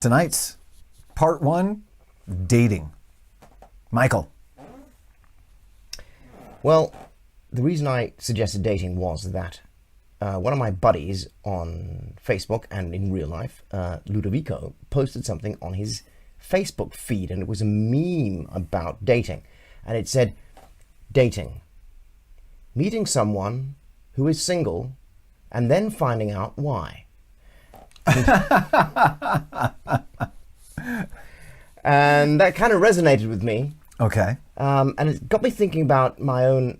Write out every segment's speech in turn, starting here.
Tonight's part one, dating. Michael. Well, the reason I suggested dating was that one of my buddies on Facebook and in real life, Ludovico, posted something on his Facebook feed, and it was a meme about dating. And it said, dating. Meeting someone who is single and then finding out why. And that kind of resonated with me. Okay. And it got me thinking about my own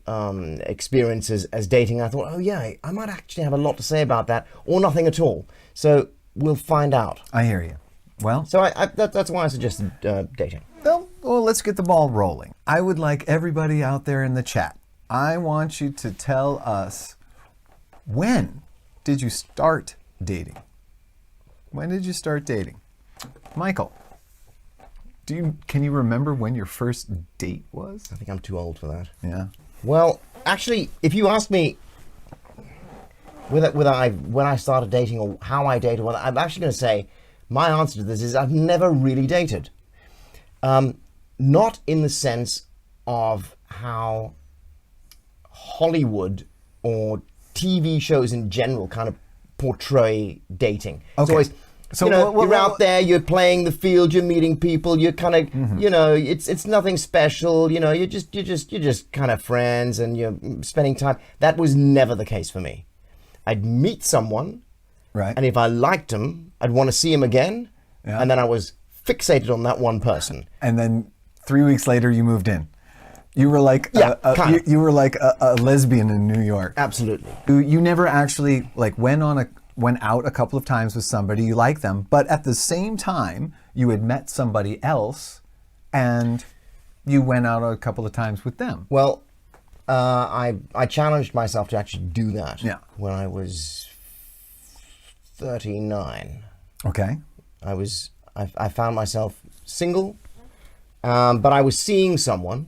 experiences as dating. I thought, oh yeah, I might actually have a lot to say about that, or nothing at all. So we'll find out. I hear you. Well, So that's why I suggested dating. well, let's get the ball rolling. I would like everybody out there in the chat. I want you to tell us, when did you start dating? When did you start dating? Michael, can you remember when your first date was? I think I'm too old for that. Yeah. Well, actually, if you ask me when I started dating or how I dated, well, I'm actually going to say my answer to this is I've never really dated. Not in the sense of how Hollywood or TV shows in general kind of portray dating. It's Okay. always, So you're out there, you're playing the field, you're meeting people, you're kind of, it's nothing special, you're just kind of friends and you're spending time. That was never the case for me. I'd meet someone, Right. and if I liked him, I'd want to see him again, Yeah. and then I was fixated on that one person. And then 3 weeks later, you moved in. You were like kinda. you were like a lesbian in New York. Absolutely. You never actually like went out a couple of times with somebody, you liked them, but at the same time you had met somebody else and you went out a couple of times with them. Well, I challenged myself to actually do that when I was 39. Okay. I found myself single, but I was seeing someone,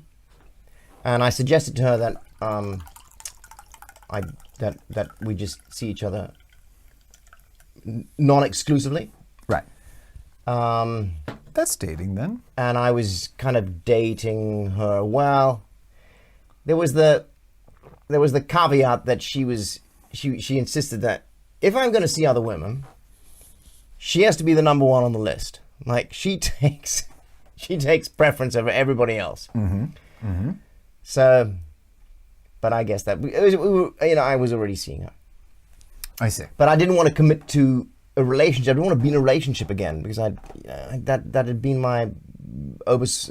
and I suggested to her that that we just see each other non-exclusively. Right. That's dating then. And I was kind of dating her. Well, there was the caveat that she insisted that if I'm going to see other women, she has to be the number one on the list. Like she takes preference over everybody else. Mm-hmm. Mm-hmm. So, but I guess that I was already seeing her. I see. But I didn't want to commit to a relationship. I didn't want to be in a relationship again because that had been my modus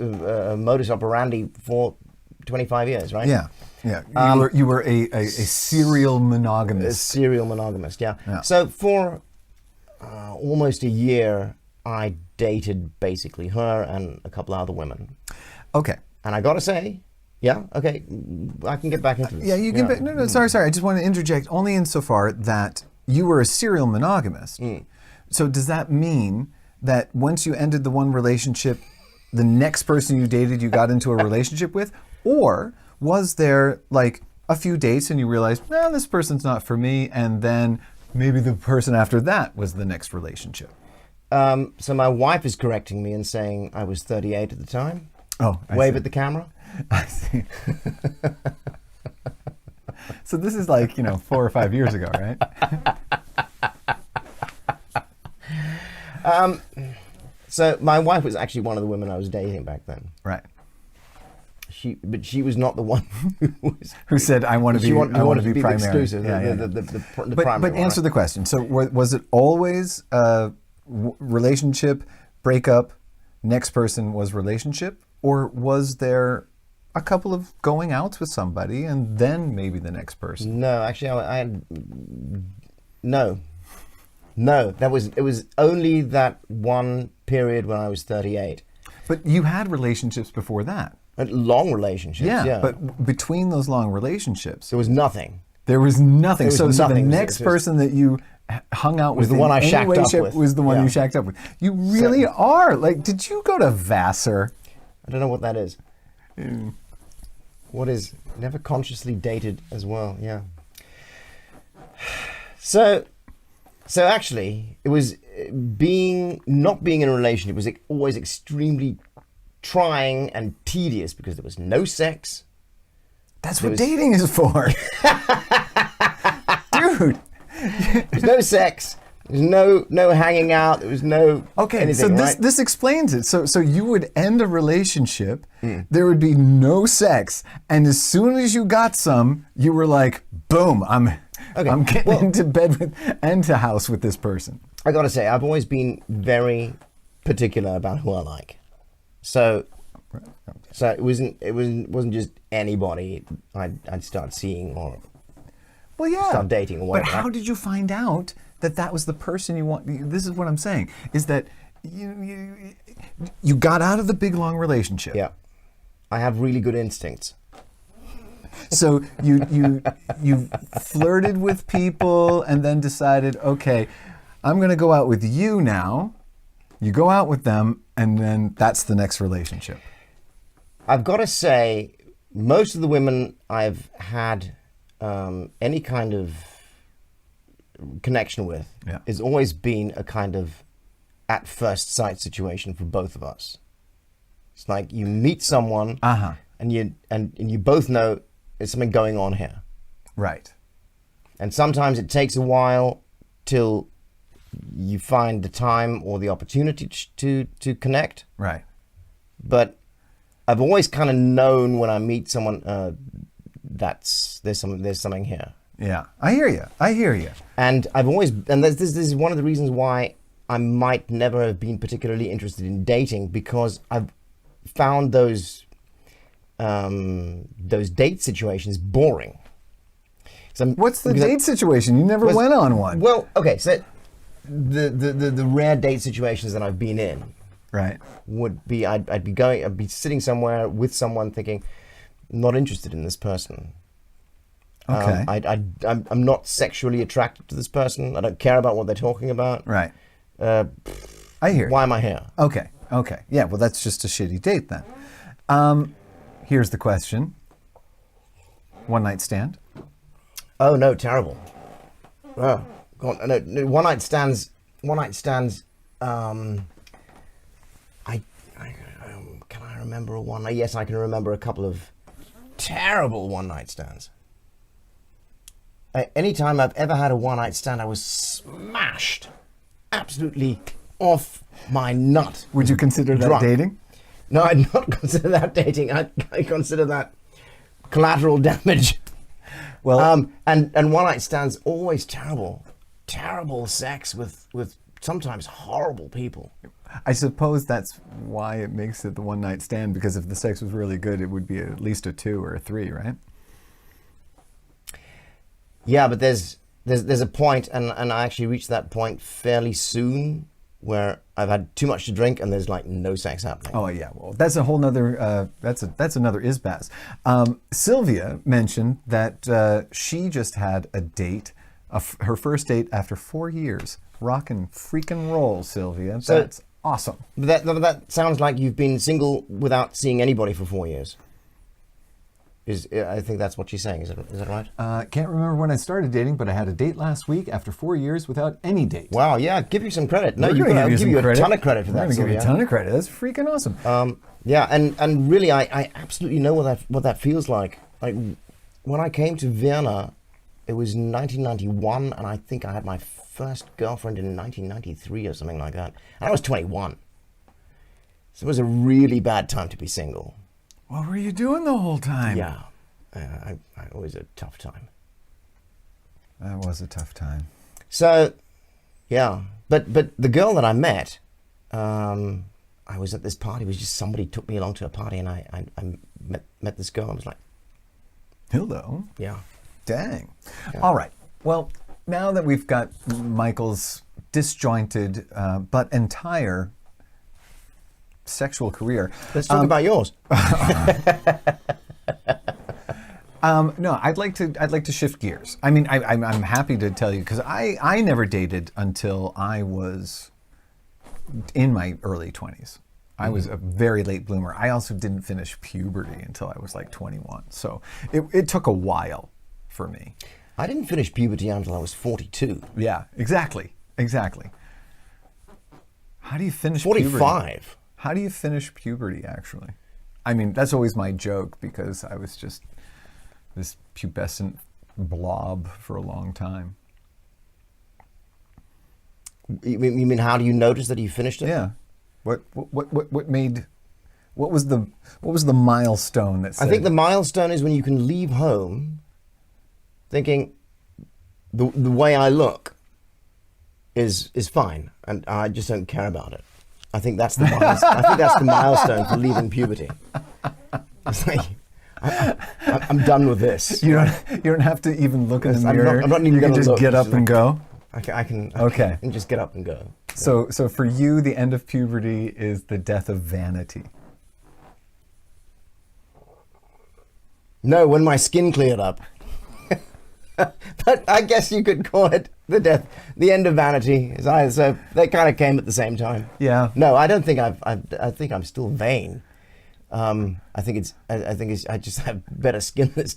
operandi for 25 years, right? Yeah. Yeah. You were a serial monogamist. A serial monogamist, yeah. So for almost a year, I dated basically her and a couple of other women. Okay. And I got to say, yeah, okay, I can get back into this. Yeah, you can. No, sorry. I just want to interject only insofar that you were a serial monogamist. So does that mean that once you ended the one relationship, the next person you dated, you got into a relationship with? Or was there like a few dates and you realized, no, this person's not for me, and then maybe the person after that was the next relationship? So my wife is correcting me and saying I was 38 at the time. Oh, Wave at the camera. I see. So this is like, 4 or 5 years ago, right? So my wife was actually one of the women I was dating back then. Right. But she was not the one who said, I want to be primary. Exclusive, the primary. But answer the question. So was it always relationship, breakup, next person was relationship? Or was there a couple of going outs with somebody and then maybe the next person? No, actually, I had no. It was only that one period when I was 38. But you had relationships before that. Long relationships. Yeah. But between those long relationships, there was nothing. There was nothing. So the nothing. next person that you hung out with was the one I shacked up with. Was the one you shacked up with. You really are. Like, did you go to Vassar? I don't know what that is. What is never consciously dated as well? Yeah. So actually, it was not being in a relationship was always extremely trying and tedious because there was no sex. That's what dating is for. Dude. There's no sex. There's no hanging out. There was no anything, so right? this explains it. So you would end a relationship, there would be no sex, and as soon as you got some, you were like, boom, I'm getting into bed with and to house with this person. I gotta say, I've always been very particular about who I like. So it wasn't just anybody I'd start seeing or start dating or whatever. But how did you find out that was the person you want? This is what I'm saying, is that you got out of the big, long relationship. Yeah. I have really good instincts. So you flirted with people and then decided, okay, I'm going to go out with you now. You go out with them, and then that's the next relationship. I've got to say, most of the women I've had any kind of connection with has always been a kind of at first sight situation for both of us. It's like you meet someone and you both know there's something going on here. Right. And sometimes it takes a while till you find the time or the opportunity to connect. Right. But I've always kind of known when I meet someone there's something here. Yeah, I hear you. And this is one of the reasons why I might never have been particularly interested in dating, because I've found those date situations boring. What's the date situation? You never went on one. Well, okay, so the rare date situations that I've been in, right, would be I'd be sitting somewhere with someone thinking, I'm not interested in this person. Okay. I'm not sexually attracted to this person. I don't care about what they're talking about. Right. I hear. Why am I here? Okay. Yeah. Well, that's just a shitty date then. Here's the question: one night stand? Oh no, terrible. Oh, God, no, one night stands. Can I remember a one? Yes, I can remember a couple of terrible one night stands. Anytime I've ever had a one night stand, I was smashed, absolutely off my nut. Would you consider that drunk. dating? No, I'd not consider that dating. I consider that collateral damage. Well, and one night stands always terrible sex with sometimes horrible people. I suppose that's why it makes it the one night stand, because if the sex was really good, it would be at least a 2 or a 3, right? Yeah, but there's a point, and I actually reached that point fairly soon, where I've had too much to drink and there's like no sex happening. Oh yeah, well that's a whole nother that's another isbaz. Sylvia mentioned that she just had a date, her first date after 4 years. Rock and freaking roll, Sylvia. So, that's awesome. That sounds like you've been single without seeing anybody for 4 years. I think that's what she's saying. Is that right? Can't remember when I started dating, but I had a date last week after 4 years without any date. Wow, yeah, I'd give you some credit. No, I'll give you a ton of credit for that. I'm going to give you a ton of credit. That's freaking awesome. Yeah, and really, I absolutely know what that feels like. Like when I came to Vienna, it was 1991, and I think I had my first girlfriend in 1993 or something like that. And I was 21. So it was a really bad time to be single. What were you doing the whole time? Yeah, I always a tough time. That was a tough time. So, yeah, but the girl that I met, I was at this party. It was just somebody took me along to a party, and I met this girl. I was like, hello. Yeah. Dang. Yeah. All right. Well, now that we've got Michael's disjointed but entire sexual career, let's talk about yours. No, I'd like to shift gears. I mean, I'm happy to tell you, because I never dated until I was in my early 20s. I was a very late bloomer. I also didn't finish puberty until I was like 21. So it took a while for me. I didn't finish puberty until I was 42. Yeah, exactly. How do you finish puberty? 45. How do you finish puberty, actually? I mean, that's always my joke because I was just this pubescent blob for a long time. You mean how do you notice that you finished it? Yeah. What was the milestone that said? I think the milestone is when you can leave home thinking the way I look is fine, and I just don't care about it. I think that's the milestone for leaving puberty. It's like I'm done with this. You don't have to even look in the mirror. I'm not even you can gonna just look. get up and go. I can Okay. just get up and go. So for you, the end of puberty is the death of vanity. No, when my skin cleared up. But I guess you could call it the end of vanity. So they kind of came at the same time. Yeah. No, I don't think I think I'm still vain. I think I just have better skin these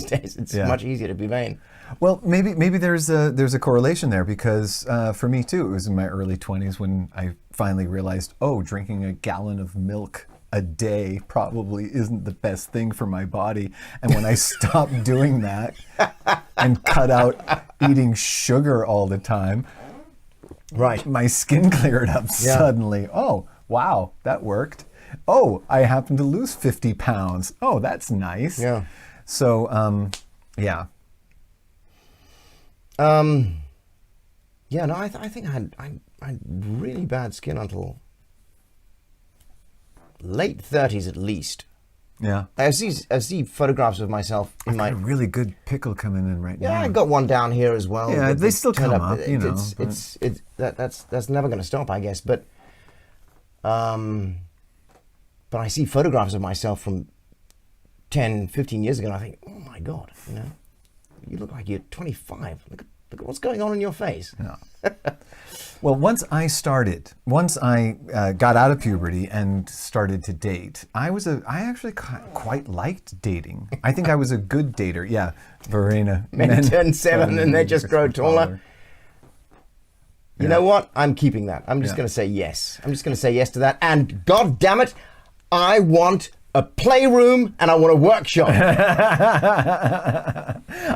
days. It's much easier to be vain. Well, maybe there's a correlation there because for me too, it was in my early 20s when I finally realized, drinking a gallon of milk a day probably isn't the best thing for my body. And when I stopped doing that and cut out eating sugar all the time, right, my skin cleared up suddenly. Oh, wow, that worked. Oh, I happened to lose 50 pounds. Oh, that's nice. Yeah. So, yeah. Yeah, no, I think I had really bad skin until late 30s at least. Yeah. I see photographs of myself in Got a really good pickle coming in right now. Yeah, I got one down here as well. Yeah, they still come up, That's never going to stop, I guess. But I see photographs of myself from 10, 15 years ago, and I think, oh my God, you look like you're 25. Look at what's going on in your face. Yeah. Well, once I got out of puberty and started to date, I actually quite liked dating. I think I was a good dater. Yeah, Verena. Men turn 7 and they just grow taller. You know what? I'm keeping that. I'm just going to say yes. I'm just going to say yes to that. And God damn it, I want a playroom and I want a workshop.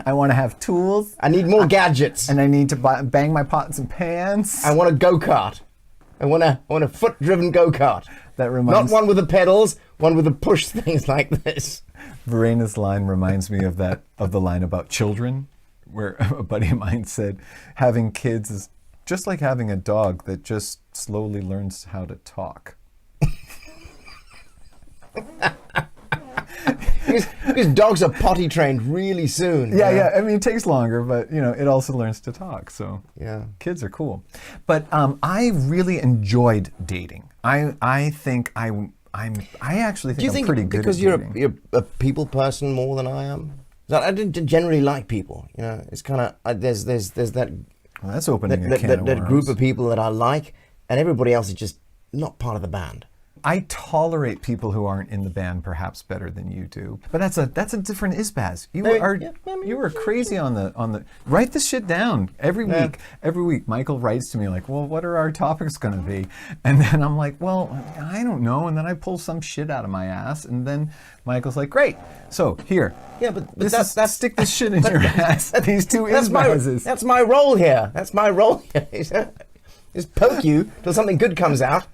I want to have tools. I need more gadgets. And I need to bang my pots and pans. I want a go-kart. I want a foot-driven go-kart. That reminds Not one with the pedals, one with the push things like this. Verena's line reminds me of the line about children, where a buddy of mine said, having kids is just like having a dog that just slowly learns how to talk. Because dogs are potty trained really soon. Yeah. I mean, it takes longer, but it also learns to talk. So yeah, kids are cool. But I really enjoyed dating. I actually think I'm pretty good because at dating. you're a people person more than I am? I didn't generally like people. It's kind of there's that. Well, that's opening a can of that worms. group of people that I like, and everybody else is just not part of the band. I tolerate people who aren't in the band perhaps better than you do, but that's a different Isbaz. You were crazy on the. Write this shit down every week. Every week, Michael writes to me like, "Well, what are our topics going to be?" And then I'm like, "Well, I don't know." And then I pull some shit out of my ass, and then Michael's like, "Great, so here, but that's stick this shit in your ass." These two Isbazes. That's my role here. That's my role here. Just poke you till something good comes out.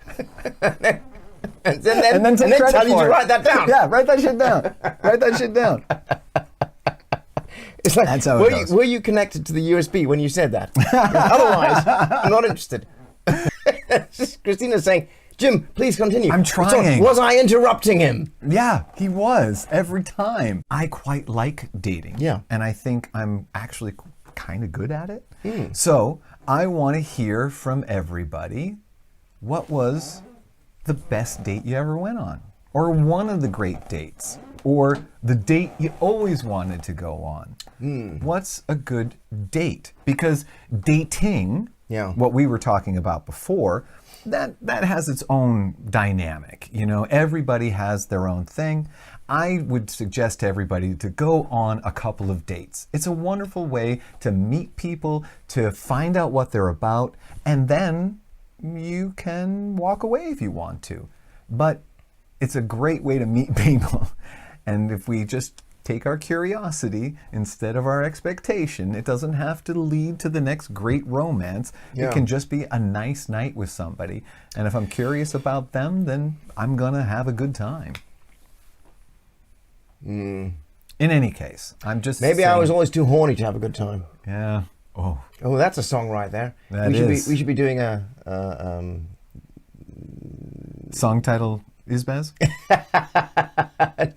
And then tell you to write that down. Yeah, write that shit down. Write that shit down. It's like, that's how it goes. Were you connected to the USB when you said that? Otherwise, I'm not interested. Christina's saying, Jim, please continue. I'm trying. Was I interrupting him? Yeah, he was every time. I quite like dating. Yeah. And I think I'm actually kind of good at it. So I want to hear from everybody, what was the best date you ever went on? Or one of the great dates? Or the date you always wanted to go on? What's a good date? Because dating, what we were talking about before, that has its own dynamic. Everybody has their own thing. I would suggest to everybody to go on a couple of dates. It's a wonderful way to meet people, to find out what they're about, and then you can walk away if you want to. But it's a great way to meet people. And if we just take our curiosity instead of our expectation, it doesn't have to lead to the next great romance. Yeah. It can just be a nice night with somebody. And if I'm curious about them, then I'm going to have a good time. In any case, I'm just Maybe I saying- was always too horny to have a good time. Yeah. Oh, Oh, that's a song right there. That we should is. be doing a song title Isbaz?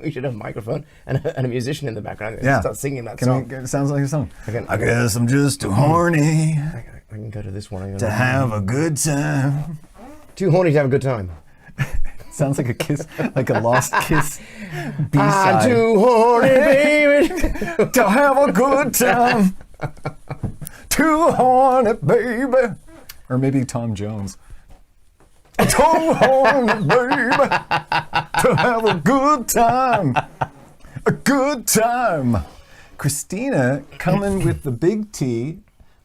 we should have a microphone and a musician in the background. Yeah. Start singing that song. It sounds like a song. can- I guess I'm just too horny I can go to this one. to have a good time. Too horny to have a good time. Sounds like a kiss, like a Lost Kiss I'm B-side. too horny, baby. To have a good time. Too horny, baby. Or maybe Tom Jones. Too horny, baby. To have a good time. A good time. Christina coming with the big T.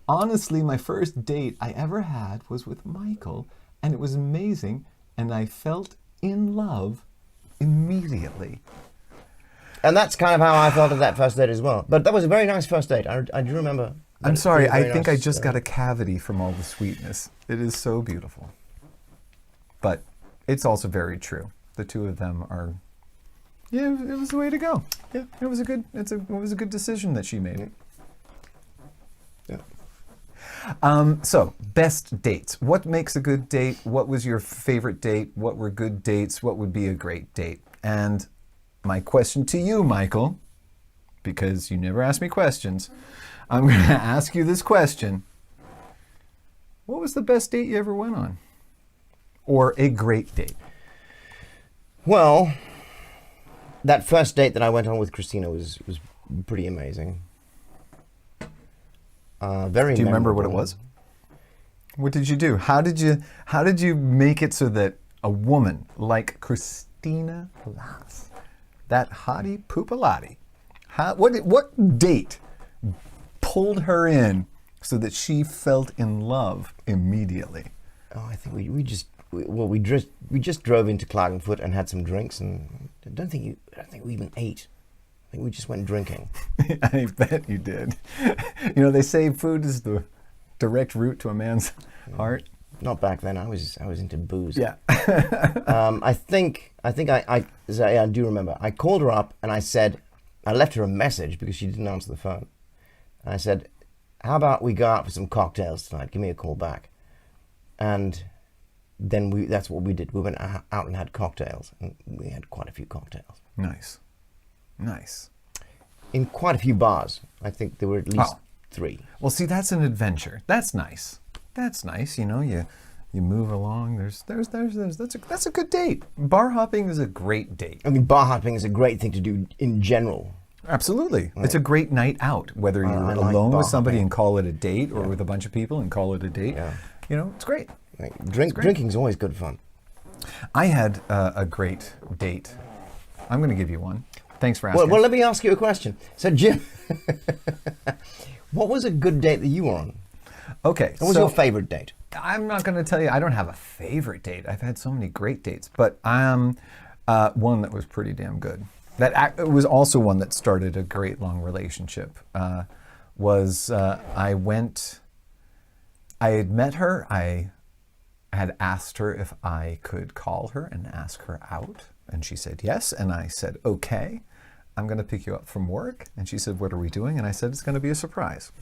Honestly, my first date I ever had was with Michael, and it was amazing, and I felt in love immediately. And that's kind of how I felt at that first date as well. But that was a very nice first date. I do remember. I'm sorry, It was a I very think I nice, just got a cavity from all the sweetness. It is so beautiful. But it's also very true. The two of them are, yeah, it was the way to go. Yeah, it was a good decision that she made. Yeah. So, best dates. What makes a good date? What was your favorite date? What were good dates? What would be a great date? And my question to you, Michael, because you never ask me questions, I'm going to ask you this question. What was the best date you ever went on? Or a great date? Well, that first date that I went on with Christina was pretty amazing. Very. Do you remember what it memorable. was? What did you do? How did you make it so that a woman like Christina Lass, that hottie poopalati, what date pulled her in so that she felt in love immediately? Oh, I think we just drove into Klagenfurt and had some drinks, and I don't think we even ate. I think we just went drinking. I bet you did. You know, they say food is the direct route to a man's heart. Not back then. I was into booze. Yeah. I think I do remember. I called her up and I said, I left her a message because she didn't answer the phone. And I said, how about we go out for some cocktails tonight? Give me a call back. And then that's what we did. We went out and had cocktails, and we had quite a few cocktails. Nice. Nice. In quite a few bars. I think there were at least 3. Well, see, that's an adventure. That's nice. That's nice. You know, you move along. That's a good date. Bar hopping is a great date. I mean, bar hopping is a great thing to do in general. Absolutely. It's a great night out, whether you're I like alone bar with somebody hopping. and call it a date or with a bunch of people and call it a date. Yeah. You know, it's great. Like, drinking's always good fun. I had a great date. I'm going to give you one. Thanks for asking. Well, let me ask you a question. So, Jim, what was a good date that you were on? Okay. What was your favorite date? I'm not going to tell you. I don't have a favorite date. I've had so many great dates, but one that was pretty damn good. It was also one that started a great long relationship. I had met her. I had asked her if I could call her and ask her out, and she said yes. And I said, okay, I'm going to pick you up from work. And she said, what are we doing? And I said, it's going to be a surprise.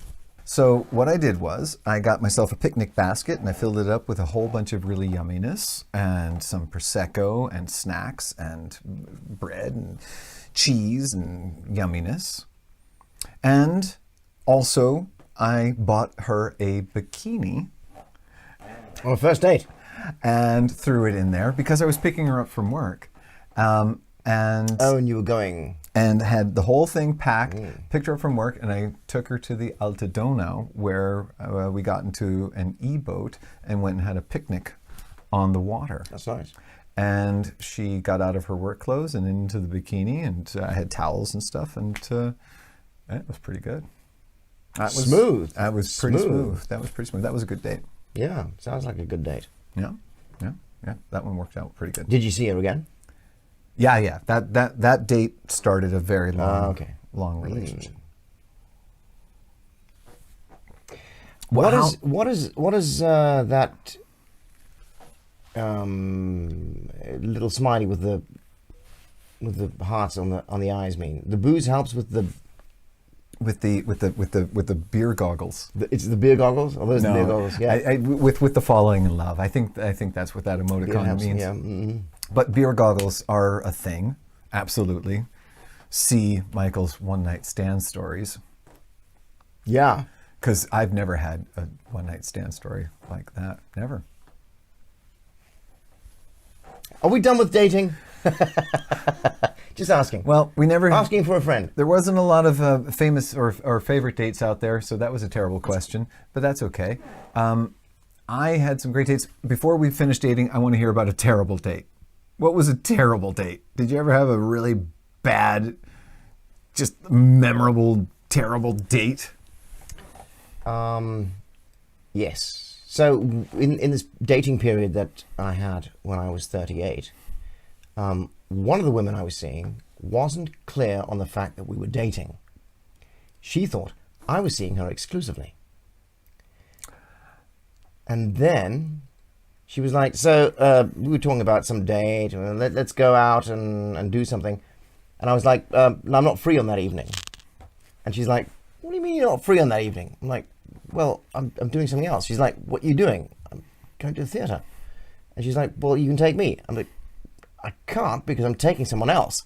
So what I did was I got myself a picnic basket and I filled it up with a whole bunch of really yumminess and some Prosecco and snacks and bread and cheese and yumminess. And also I bought her a bikini On a first date? and threw it in there because I was picking her up from work. And And you were going... and had the whole thing packed, picked her up from work, and I took her to the Alta Donau, where we got into an e-boat and went and had a picnic on the water. That's nice. And she got out of her work clothes and into the bikini, and I had towels and stuff, and it was pretty good. Smooth. That was pretty Smooth. smooth. That was pretty smooth. That was a good date. Yeah, sounds like a good date. Yeah, yeah, yeah. That one worked out pretty good. Did you see her again? Yeah, yeah. That date started a very long, Okay. long relationship. What How- is that little smiley with the hearts on the eyes mean? The booze helps with the with the beer goggles. it's the beer goggles. Are those the beer goggles? Yeah. With the falling in love. I think that's what that Beer emoticon helps, means. yeah. Mm-hmm. But beer goggles are a thing, absolutely. See Michael's one night stand stories, Yeah. because I've never had a one night stand story like that. Never. Are we done with dating? Just asking. Well, we never. Asking for a friend. There wasn't a lot of famous or favorite dates out there, so that was a terrible question, but that's okay. I had some great dates. Before we finish dating, I want to hear about a terrible date. What was a terrible date? Did you ever have a really bad, just memorable, terrible date? Yes. So in this dating period that I had when I was 38, one of the women I was seeing wasn't clear on the fact that we were dating. She thought I was seeing her exclusively. And then she was like, so we were talking about some date, let's go out and do something. And I was like, no, I'm not free on that evening. And she's like, what do you mean you're not free on that evening? I'm like, well, I'm doing something else. She's like, what are you doing? I'm going to the theatre. And she's like, well, you can take me. I'm like, I can't because I'm taking someone else.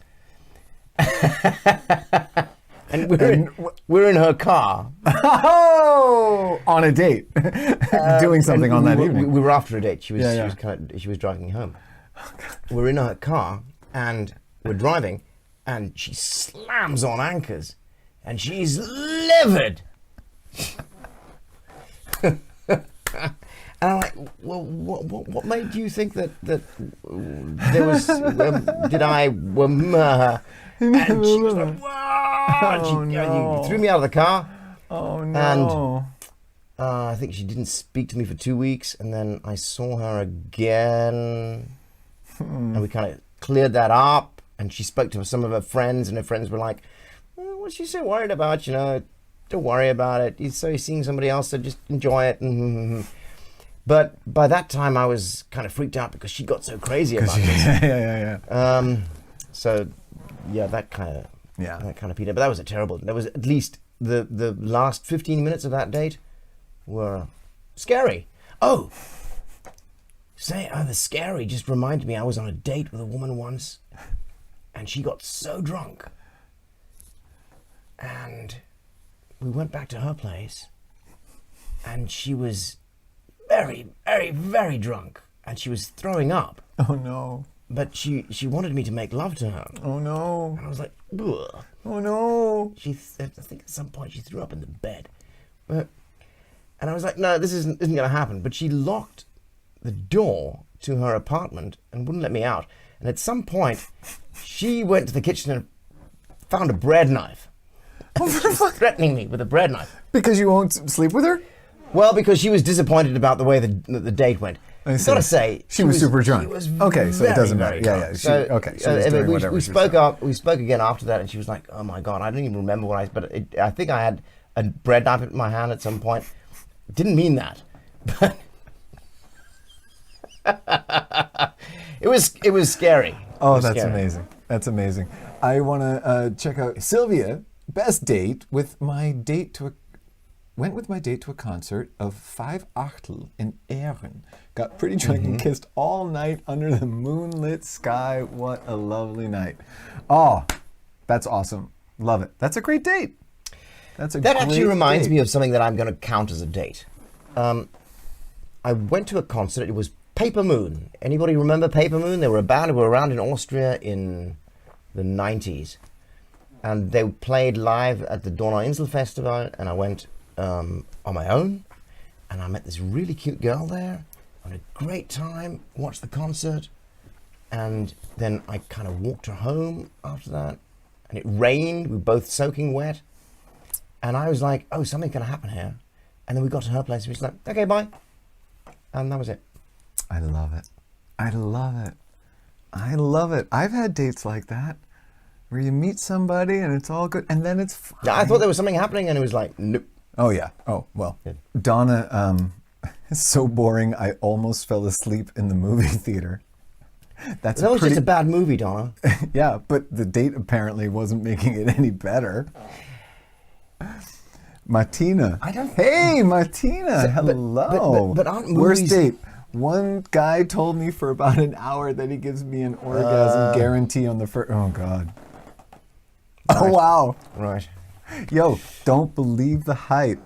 And we're in her car. Oh, on a date, doing something on that evening. We were after a date. She was Yeah. she was driving me home. We're in her car and we're driving, and she slams on anchors, and she's livid. And I'm like, well, what made you think that there was? Did I? And she was like, "Whoa!" And she threw me out of the car. Oh no! I think she didn't speak to me for 2 weeks, and then I saw her again, and we kind of cleared that up. And she spoke to some of her friends, and her friends were like, "What's she so worried about? You know, don't worry about it. You're seeing somebody else, so just enjoy it." But by that time, I was kind of freaked out because she got so crazy about this. Yeah. So, yeah, that kind of petered. But that was a terrible. That was at least the last 15 minutes of that date were scary. Oh, the scary just reminded me. I was on a date with a woman once, and she got so drunk, and we went back to her place, and she was very, very, very drunk, and she was throwing up. Oh no! But she wanted me to make love to her. Oh no! And I was like, ugh. Oh no! I think at some point she threw up in the bed. And I was like, no, this isn't going to happen. But she locked the door to her apartment and wouldn't let me out. And at some point, she went to the kitchen and found a bread knife. She was threatening me with a bread knife. Because you won't sleep with her? Well, because she was disappointed about the way the date went. I've got to say, she was super drunk. She was okay, so very, it doesn't very matter. drunk. Yeah. She was doing whatever we she was spoke doing. up. We spoke again after that, and she was like, "Oh my god, I don't even remember what I think I had a bread knife in my hand at some point. Didn't mean that, but it was scary. Oh, It was that's scary. amazing. That's amazing. I want to check out Sylvia. Best date with my date to a concert of Five Achtel in Ehren. Got pretty drunk and kissed all night under the moonlit sky. What a lovely night. Oh, that's awesome. Love it. That's a great date. That actually reminds me of something that I'm going to count as a date. I went to a concert. It was Paper Moon. Anybody remember Paper Moon? They were a band who were around in Austria in the 90s. And they played live at the Donauinsel Festival, and I went on my own, and I met this really cute girl there. I had a great time, watched the concert, and then I kind of walked her home after that, and it rained. We were both soaking wet, and I was like, oh, something's going to happen here. And then we got to her place, and she was like, okay, bye. And that was it. I love it. I love it. I love it. I've had dates like that where you meet somebody and it's all good and then it's fine. Yeah, I thought there was something happening and it was like, nope. Oh, yeah. Oh, well. Donna, it's so boring. I almost fell asleep in the movie theater. That's That was just a bad movie, Donna. Yeah, but the date apparently wasn't making it any better. Martina. Hey, Martina. Hello. but aren't Worst movies- date. One guy told me for about an hour that he gives me an orgasm guarantee on the first. Oh, God. Oh, wow. Right. Yo, don't believe the hype.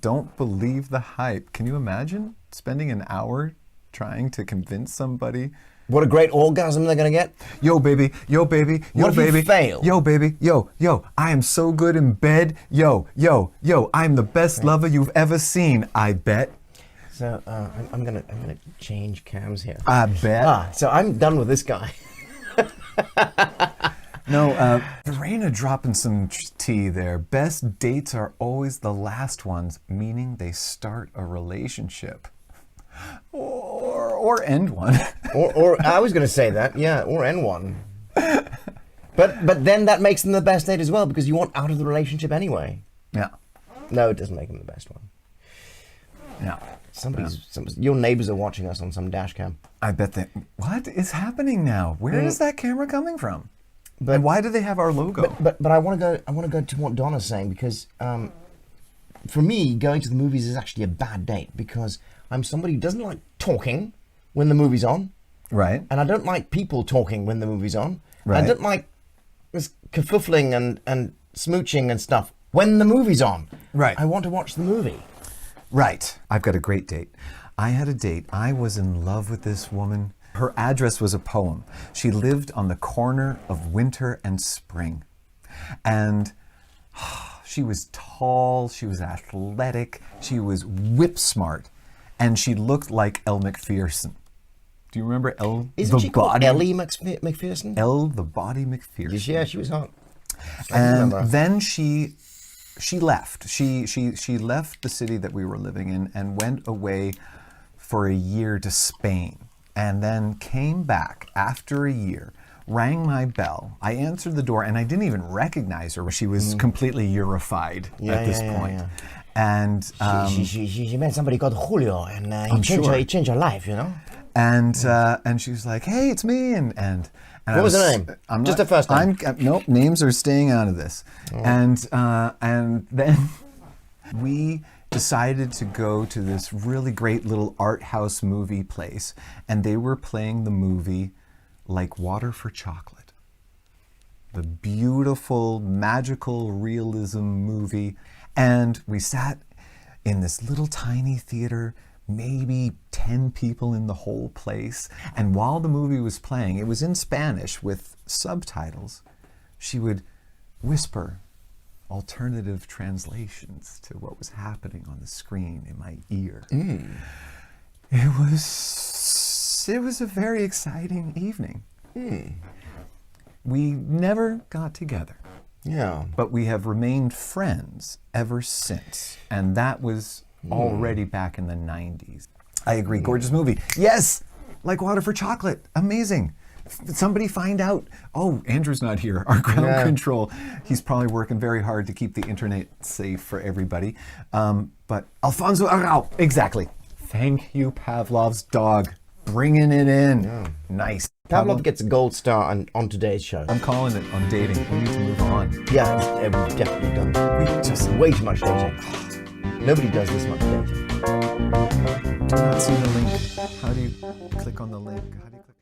Don't believe the hype. Can you imagine spending an hour trying to convince somebody? What a great orgasm they're going to get. Yo, baby. Yo, baby. Yo, What if you baby. fail? Yo, baby. Yo. I am so good in bed. Yo. I'm the best lover you've ever seen. I bet. So I'm gonna change cams here. I bet. So I'm done with this guy. No, Verena dropping some tea there. Best dates are always the last ones, meaning they start a relationship. Or end one. or I was gonna say that, yeah, or end one. But then that makes them the best date as well because you want out of the relationship anyway. Yeah. No, it doesn't make them the best one. Yeah. Your neighbors are watching us on some dash cam. I bet they. What is happening now? Where is that camera coming from? But and why do they have our logo? But I want to go to what Donna's saying because for me, going to the movies is actually a bad date because I'm somebody who doesn't like talking when the movie's on, Right. and I don't like people talking when the movie's on. Right. I don't like this kerfuffling and smooching and stuff when the movie's on. Right. I want to watch the movie. Right. I've got a great date. I had a date. I was in love with this woman. Her address was a poem. She lived on the corner of winter and spring. And she was tall, she was athletic, she was whip smart, and she looked like Elle Macpherson. Do you remember Elle Isn't the she called Body? Ellie McPherson? Elle the Body Macpherson. Yeah, she was hot. I And remember. then she left. She left the city that we were living in and went away for a year to Spain, and then came back after a year, rang my bell. I answered the door, and I didn't even recognize her. She was completely Eurified at this point. And She met somebody called Julio, and I'm he sure. changed her life, you know. and she was like, "Hey, it's me," and What was her name? I'm Just not- the first name. Nope, names are staying out of this. And then we decided to go to this really great little art house movie place, and they were playing the movie Like Water for Chocolate, the beautiful, magical realism movie. And we sat in this little tiny theater, maybe 10 people in the whole place. And while the movie was playing, it was in Spanish with subtitles, she would whisper alternative translations to what was happening on the screen in my ear. It was a very exciting evening. We never got together, Yeah. but we have remained friends ever since. And that was already back in the 90s. I agree. Gorgeous movie. Yes! Like Water for Chocolate. Amazing. Somebody find out. Oh, Andrew's not here. Our ground control. He's probably working very hard to keep the internet safe for everybody. But Alfonso Arau. Exactly. Thank you, Pavlov's dog. Bringing it in. Nice. Pavlov gets a gold star on today's show. I'm calling it on dating. We need to move on. Yeah, we've definitely done. We just Way too much dating. Nobody does this much dating. do not see the link. How do you click on the link? How do you click?